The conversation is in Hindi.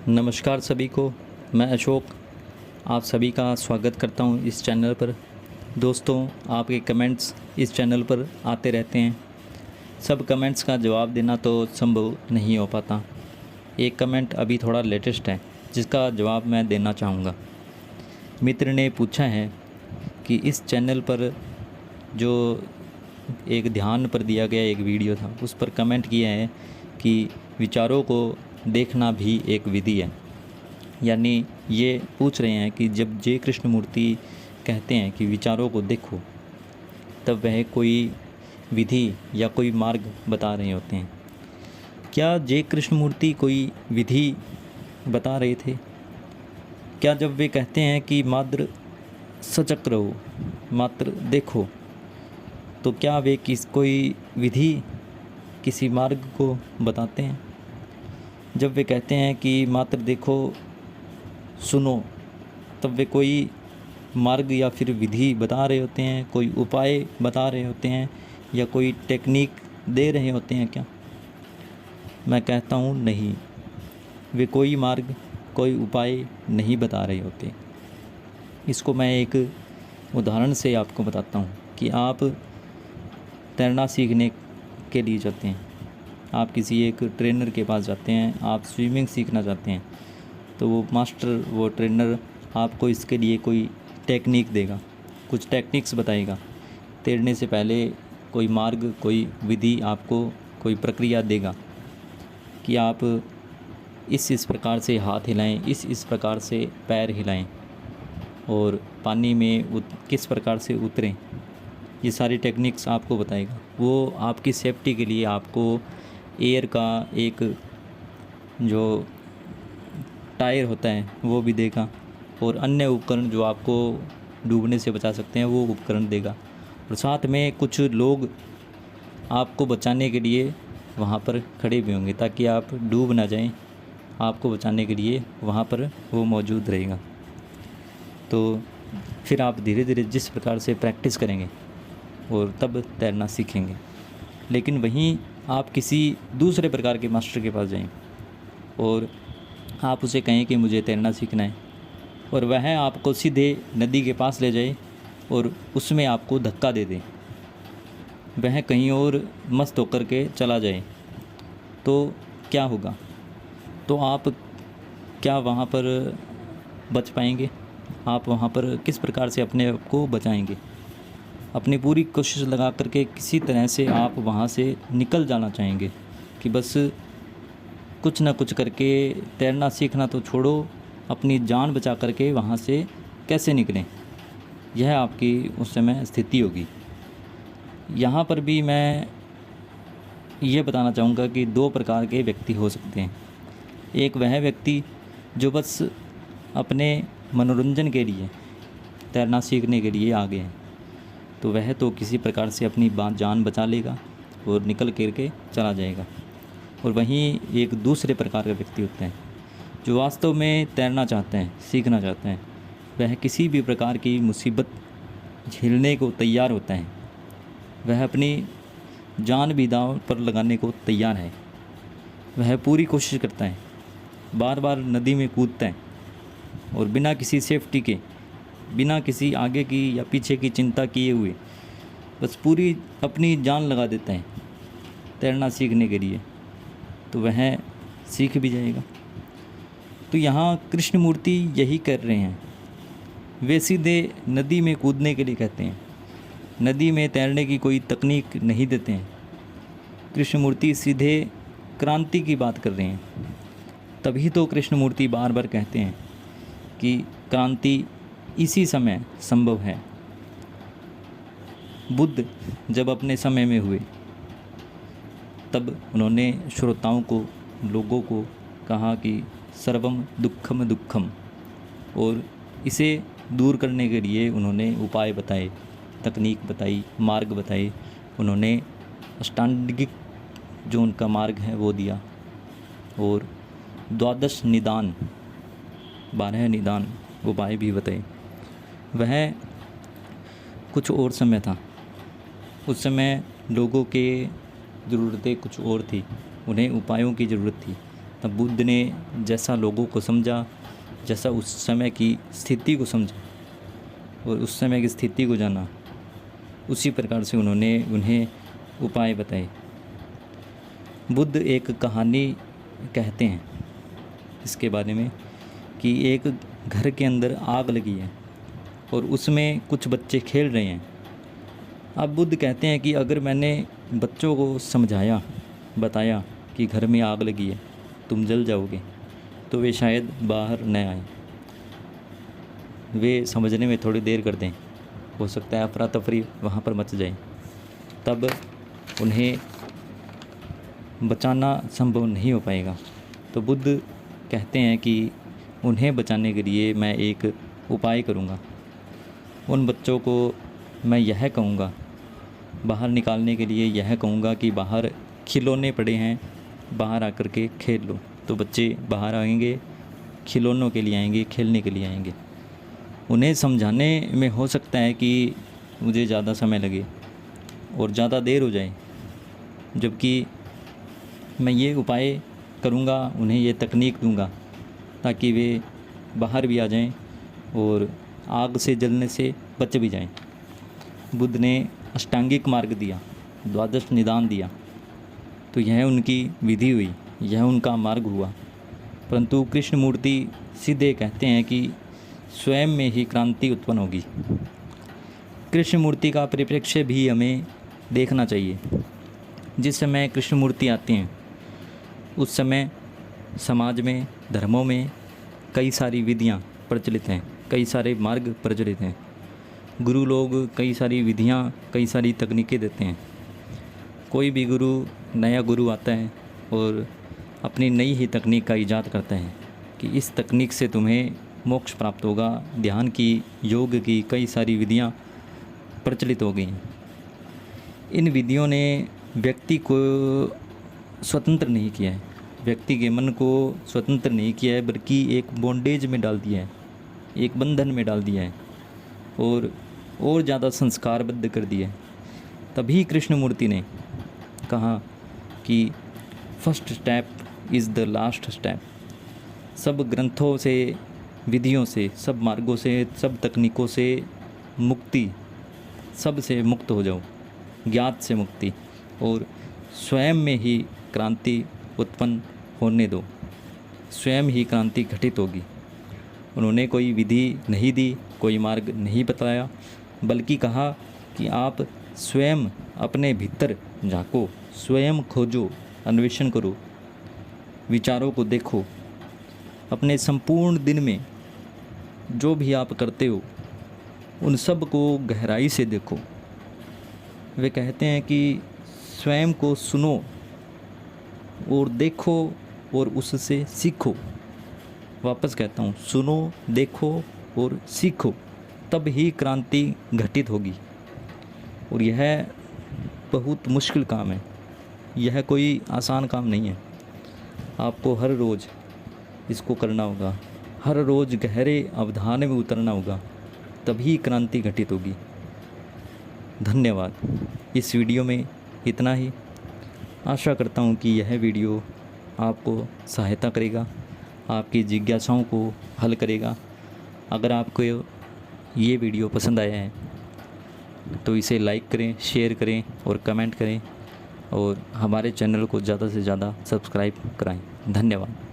नमस्कार सभी को। मैं अशोक आप सभी का स्वागत करता हूं इस चैनल पर। दोस्तों, आपके कमेंट्स इस चैनल पर आते रहते हैं। सब कमेंट्स का जवाब देना तो संभव नहीं हो पाता। एक कमेंट अभी थोड़ा लेटेस्ट है जिसका जवाब मैं देना चाहूँगा। मित्र ने पूछा है कि इस चैनल पर जो एक ध्यान पर दिया गया एक वीडियो था उस पर कमेंट किया है कि विचारों को देखना भी एक विधि है। यानी ये पूछ रहे हैं कि जब जय कृष्णमूर्ति कहते हैं कि विचारों को देखो, तब वह कोई विधि या कोई मार्ग बता रहे होते हैं। क्या जय कृष्णमूर्ति कोई विधि बता रहे थे? क्या जब वे कहते हैं कि मात्र सचक रहो, मात्र देखो, तो क्या वे कोई विधि, किसी मार्ग को बताते हैं? जब वे कहते हैं कि मात्र देखो, सुनो, तब वे कोई मार्ग या फिर विधि बता रहे होते हैं, कोई उपाय बता रहे होते हैं या कोई टेक्निक दे रहे होते हैं क्या? मैं कहता हूँ नहीं, वे कोई मार्ग, कोई उपाय नहीं बता रहे होते। इसको मैं एक उदाहरण से आपको बताता हूँ कि आप तैरना सीखने के लिए जाते हैं, आप किसी एक ट्रेनर के पास जाते हैं, आप स्विमिंग सीखना चाहते हैं, तो वो मास्टर, वो ट्रेनर आपको इसके लिए कोई टेक्निक देगा, कुछ टेक्निक्स बताएगा। तैरने से पहले कोई मार्ग, कोई विधि, आपको कोई प्रक्रिया देगा कि आप इस प्रकार से हाथ हिलाएं, इस प्रकार से पैर हिलाएं और पानी में किस प्रकार से उतरें। ये सारी टेक्निक्स आपको बताएगा। वो आपकी सेफ्टी के लिए आपको एयर का एक जो टायर होता है वो भी देगा और अन्य उपकरण जो आपको डूबने से बचा सकते हैं वो उपकरण देगा। और साथ में कुछ लोग आपको बचाने के लिए वहाँ पर खड़े भी होंगे ताकि आप डूब ना जाएं। आपको बचाने के लिए वहाँ पर वो मौजूद रहेगा। तो फिर आप धीरे धीरे जिस प्रकार से प्रैक्टिस करेंगे और तब तैरना सीखेंगे। लेकिन वहीं आप किसी दूसरे प्रकार के मास्टर के पास जाएं और आप उसे कहें कि मुझे तैरना सीखना है, और वह आपको सीधे नदी के पास ले जाए और उसमें आपको धक्का दे दे, वह कहीं और मस्त होकर के चला जाए, तो क्या होगा? तो आप क्या वहाँ पर बच पाएंगे? आप वहाँ पर किस प्रकार से अपने आप को बचाएंगे? अपनी पूरी कोशिश लगा करके किसी तरह से आप वहाँ से निकल जाना चाहेंगे कि बस कुछ ना कुछ करके तैरना सीखना तो छोड़ो, अपनी जान बचा करके वहाँ से कैसे निकलें, यह आपकी उस समय स्थिति होगी। यहाँ पर भी मैं ये बताना चाहूँगा कि दो प्रकार के व्यक्ति हो सकते हैं। एक वह व्यक्ति जो बस अपने मनोरंजन के लिए तैरना सीखने के लिए आ गए हैं, तो वह तो किसी प्रकार से अपनी जान बचा लेगा और निकल कर के चला जाएगा। और वहीं एक दूसरे प्रकार का व्यक्ति होता है जो वास्तव में तैरना चाहते हैं, सीखना चाहते हैं। वह किसी भी प्रकार की मुसीबत झेलने को तैयार होता है, वह अपनी जान भी दांव पर लगाने को तैयार है। वह पूरी कोशिश करता है, बार बार नदी में कूदता है और बिना किसी सेफ्टी के, बिना किसी आगे की या पीछे की चिंता किए हुए बस पूरी अपनी जान लगा देता है तैरना सीखने के लिए, तो वह सीख भी जाएगा। तो यहाँ कृष्णमूर्ति यही कर रहे हैं। वे सीधे नदी में कूदने के लिए कहते हैं, नदी में तैरने की कोई तकनीक नहीं देते हैं। कृष्णमूर्ति सीधे क्रांति की बात कर रहे हैं। तभी तो कृष्णमूर्ति बार बार कहते हैं कि क्रांति इसी समय संभव है। बुद्ध जब अपने समय में हुए तब उन्होंने श्रोताओं को, लोगों को कहा कि सर्वम दुक्खम दुक्खम, और इसे दूर करने के लिए उन्होंने उपाय बताए, तकनीक बताई, मार्ग बताए। उन्होंने अष्टांगिक जो उनका मार्ग है वो दिया और 12 निदान, 12 निदान उपाय भी बताए। वह कुछ और समय था, उस समय लोगों के ज़रूरतें कुछ और थी, उन्हें उपायों की ज़रूरत थी। तब बुद्ध ने जैसा लोगों को समझा, जैसा उस समय की स्थिति को समझा और उस समय की स्थिति को जाना, उसी प्रकार से उन्होंने उन्हें उपाय बताए। बुद्ध एक कहानी कहते हैं इसके बारे में कि एक घर के अंदर आग लगी है और उसमें कुछ बच्चे खेल रहे हैं। अब बुद्ध कहते हैं कि अगर मैंने बच्चों को समझाया, बताया कि घर में आग लगी है, तुम जल जाओगे, तो वे शायद बाहर न आए, वे समझने में थोड़ी देर कर दें, हो सकता है अफरा तफरी वहाँ पर मच जाए, तब उन्हें बचाना संभव नहीं हो पाएगा। तो बुद्ध कहते हैं कि उन्हें बचाने के लिए मैं एक उपाय करूँगा। उन बच्चों को मैं यह कहूँगा, बाहर निकालने के लिए यह कहूँगा कि बाहर खिलौने पड़े हैं, बाहर आकर के खेल लो। तो बच्चे बाहर आएंगे, खिलौनों के लिए आएंगे, खेलने के लिए आएंगे। उन्हें समझाने में हो सकता है कि मुझे ज़्यादा समय लगे और ज़्यादा देर हो जाए, जबकि मैं ये उपाय करूँगा, उन्हें ये तकनीक दूँगा ताकि वे बाहर भी आ जाएं और आग से जलने से बच भी जाएं। बुद्ध ने अष्टांगिक मार्ग दिया, द्वादश निदान दिया, तो यह उनकी विधि हुई, यह उनका मार्ग हुआ। परंतु कृष्णमूर्ति सीधे कहते हैं कि स्वयं में ही क्रांति उत्पन्न होगी। कृष्णमूर्ति का परिप्रेक्ष्य भी हमें देखना चाहिए। जिस समय कृष्णमूर्ति आते हैं उस समय समाज में, धर्मों में कई सारी विधियाँ प्रचलित हैं, कई सारे मार्ग प्रचलित हैं। गुरु लोग कई सारी विधियाँ, कई सारी तकनीकें देते हैं। कोई भी नया गुरु आता है और अपनी नई ही तकनीक का ईजाद करता है कि इस तकनीक से तुम्हें मोक्ष प्राप्त होगा। ध्यान की, योग की कई सारी विधियाँ प्रचलित हो गई हैं। इन विधियों ने व्यक्ति को स्वतंत्र नहीं किया है, व्यक्ति के मन को स्वतंत्र नहीं किया है, बल्कि एक बॉन्डेज में डाल दिया है, एक बंधन में डाल दिया है और ज़्यादा संस्कारबद्ध कर दिया है। तभी कृष्णमूर्ति ने कहा कि first step is the last step. सब ग्रंथों से, विधियों से, सब मार्गों से, सब तकनीकों से मुक्ति, सब से मुक्त हो जाओ, ज्ञात से मुक्ति, और स्वयं में ही क्रांति उत्पन्न होने दो, स्वयं ही क्रांति घटित होगी। उन्होंने कोई विधि नहीं दी, कोई मार्ग नहीं बताया, बल्कि कहा कि आप स्वयं अपने भीतर झांको, स्वयं खोजो, अन्वेषण करो, विचारों को देखो। अपने संपूर्ण दिन में जो भी आप करते हो उन सब को गहराई से देखो। वे कहते हैं कि स्वयं को सुनो और देखो और उससे सीखो। वापस कहता हूँ, सुनो, देखो और सीखो, तब ही क्रांति घटित होगी। और यह बहुत मुश्किल काम है, यह कोई आसान काम नहीं है। आपको हर रोज़ इसको करना होगा, हर रोज़ गहरे अवधान में उतरना होगा, तभी क्रांति घटित होगी। धन्यवाद। इस वीडियो में इतना ही। आशा करता हूँ कि यह वीडियो आपको सहायता करेगा, आपकी जिज्ञासाओं को हल करेगा। अगर आपको ये वीडियो पसंद आया है तो इसे लाइक करें, शेयर करें और कमेंट करें, और हमारे चैनल को ज़्यादा से ज़्यादा सब्सक्राइब कराएं। धन्यवाद।